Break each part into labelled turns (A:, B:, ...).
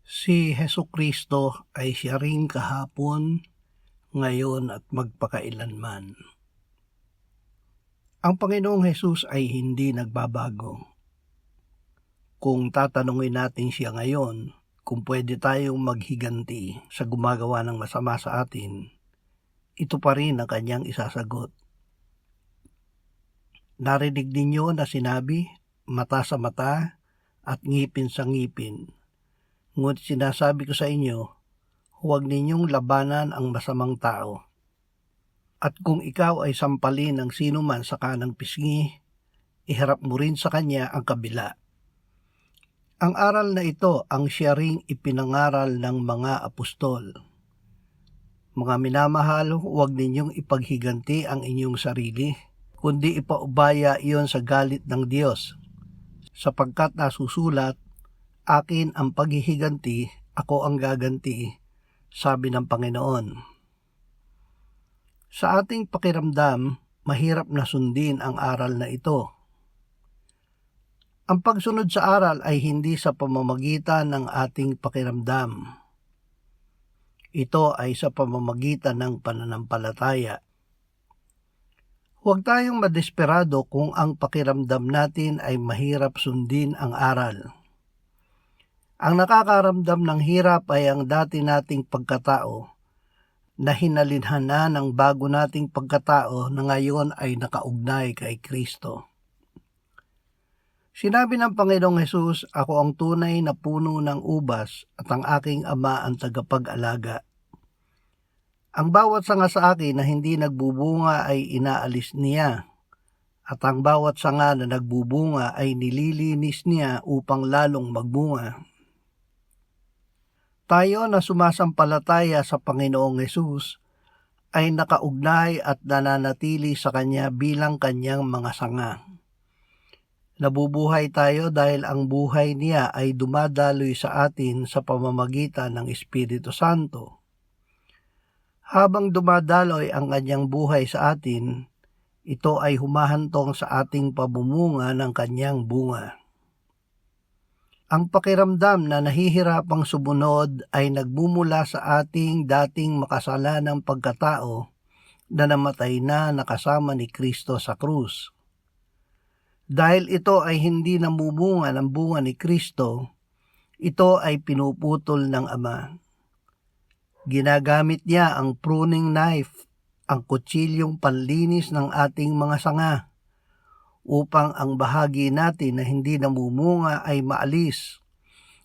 A: Si Hesukristo ay siya ring kahapon, ngayon at magpakailanman. Ang Panginoong Hesus ay hindi nagbabago. Kung tatanungin natin siya ngayon, kung pwede tayong maghiganti sa gumagawa ng masama sa atin, ito pa rin ang kanyang isasagot. Narinig ninyo na sinabi, mata sa mata at ngipin sa ngipin. Ngunit sinasabi ko sa inyo, huwag ninyong labanan ang masamang tao. At kung ikaw ay sampalin ng sino man sa kanang pisngi, iharap mo rin sa kanya ang kabila. Ang aral na ito ang siya ring ipinangaral ng mga apostol. Mga minamahal, huwag ninyong ipaghiganti ang inyong sarili, kundi ipaubaya iyon sa galit ng Diyos, sapagkat nasusulat, akin ang paghihiganti, ako ang gaganti, sabi ng Panginoon. Sa ating pakiramdam, mahirap na sundin ang aral na ito. Ang pagsunod sa aral ay hindi sa pamamagitan ng ating pakiramdam. Ito ay sa pamamagitan ng pananampalataya. Huwag tayong madesperado kung ang pakiramdam natin ay mahirap sundin ang aral. Ang nakakaramdam ng hirap ay ang dati nating pagkatao na hinalinhan na ng bago nating pagkatao na ngayon ay nakaugnay kay Kristo. Sinabi ng Panginoong Hesus, ako ang tunay na puno ng ubas at ang aking Ama ang tagapag-alaga. Ang bawat sanga sa akin na hindi nagbubunga ay inaalis niya, at ang bawat sanga na nagbubunga ay nililinis niya upang lalong magbunga. Tayo na sumasampalataya sa Panginoong Hesus ay nakaugnay at nananatili sa Kanya bilang Kanyang mga sanga. Nabubuhay tayo dahil ang buhay niya ay dumadaloy sa atin sa pamamagitan ng Espiritu Santo. Habang dumadaloy ang Kanyang buhay sa atin, ito ay humahantong sa ating pamumunga ng Kanyang bunga. Ang pakiramdam na nahihirapang sumunod ay nagmumula sa ating dating makasalanang pagkatao na namatay na nakasama ni Kristo sa krus. Dahil ito ay hindi namumunga ng bunga ni Kristo, ito ay pinuputol ng Ama. Ginagamit niya ang pruning knife, ang kutsilyong panlinis ng ating mga sanga, upang ang bahagi natin na hindi namumunga ay maalis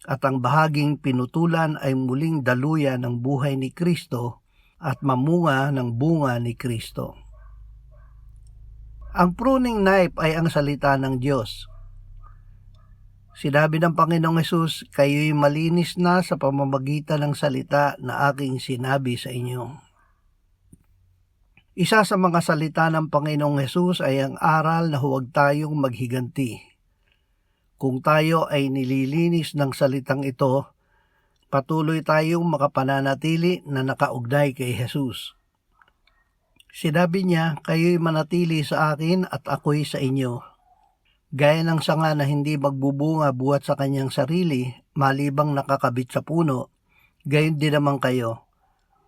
A: at ang bahaging pinutulan ay muling daluyan ng buhay ni Kristo at mamunga ng bunga ni Kristo. Ang pruning knife ay ang salita ng Diyos. Sinabi ng Panginoong Hesus, kayo'y malinis na sa pamamagitan ng salita na aking sinabi sa inyo. Isa sa mga salita ng Panginoong Hesus ay ang aral na huwag tayong maghiganti. Kung tayo ay nililinis ng salitang ito, patuloy tayong makapananatili na nakaugnay kay Hesus. Sinabi niya, kayo'y manatili sa akin at ako'y sa inyo. Gaya ng sanga na hindi magbubunga buhat sa kanyang sarili, malibang nakakabit sa puno, gayon din naman kayo,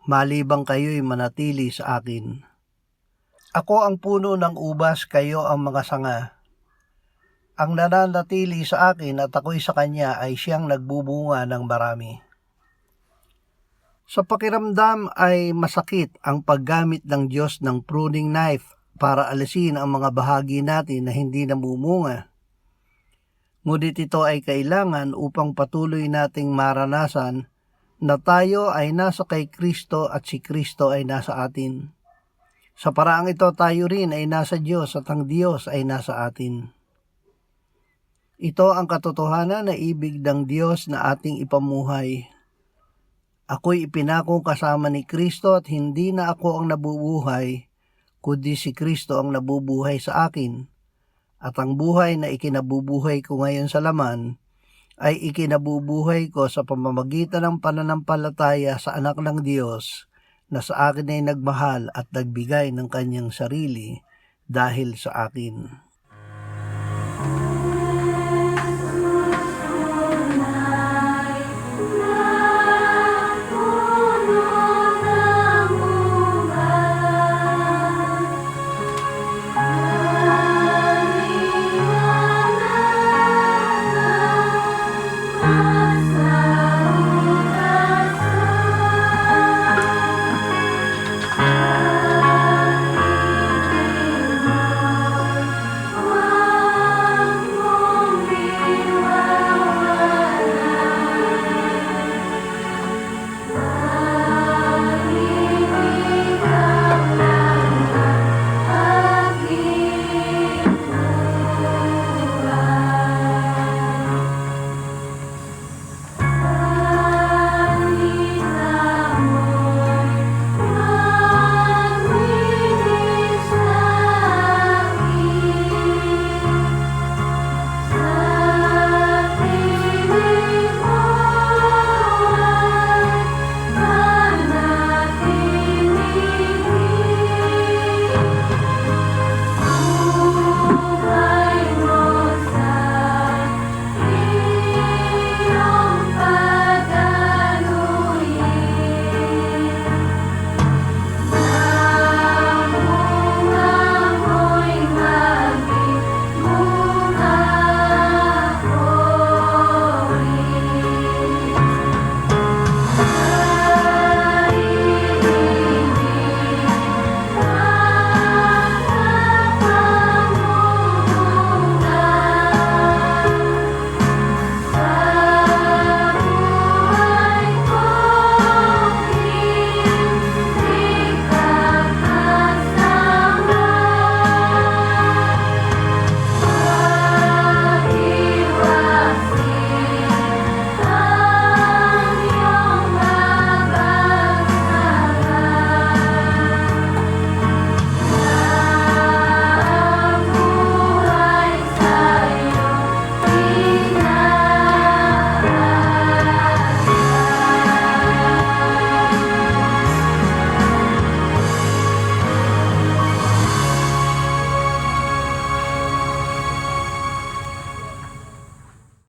A: malibang kayo'y manatili sa akin. Ako ang puno ng ubas, kayo ang mga sanga. Ang nananatili sa akin at ako'y sa kanya ay siyang nagbubunga ng marami. Sa pakiramdam ay masakit ang paggamit ng Diyos ng pruning knife para alisin ang mga bahagi natin na hindi namumunga. Ngunit ito ay kailangan upang patuloy nating maranasan na tayo ay nasa kay Kristo at si Kristo ay nasa atin. Sa paraang ito tayo rin ay nasa Diyos at ang Diyos ay nasa atin. Ito ang katotohanan na ibig ng Diyos na ating ipamuhay. Ako'y ipinakong kasama ni Kristo at hindi na ako ang nabubuhay, kundi si Kristo ang nabubuhay sa akin. At ang buhay na ikinabubuhay ko ngayon sa laman ay ikinabubuhay ko sa pamamagitan ng pananampalataya sa Anak ng Diyos na sa akin ay nagmahal at nagbigay ng kanyang sarili dahil sa akin.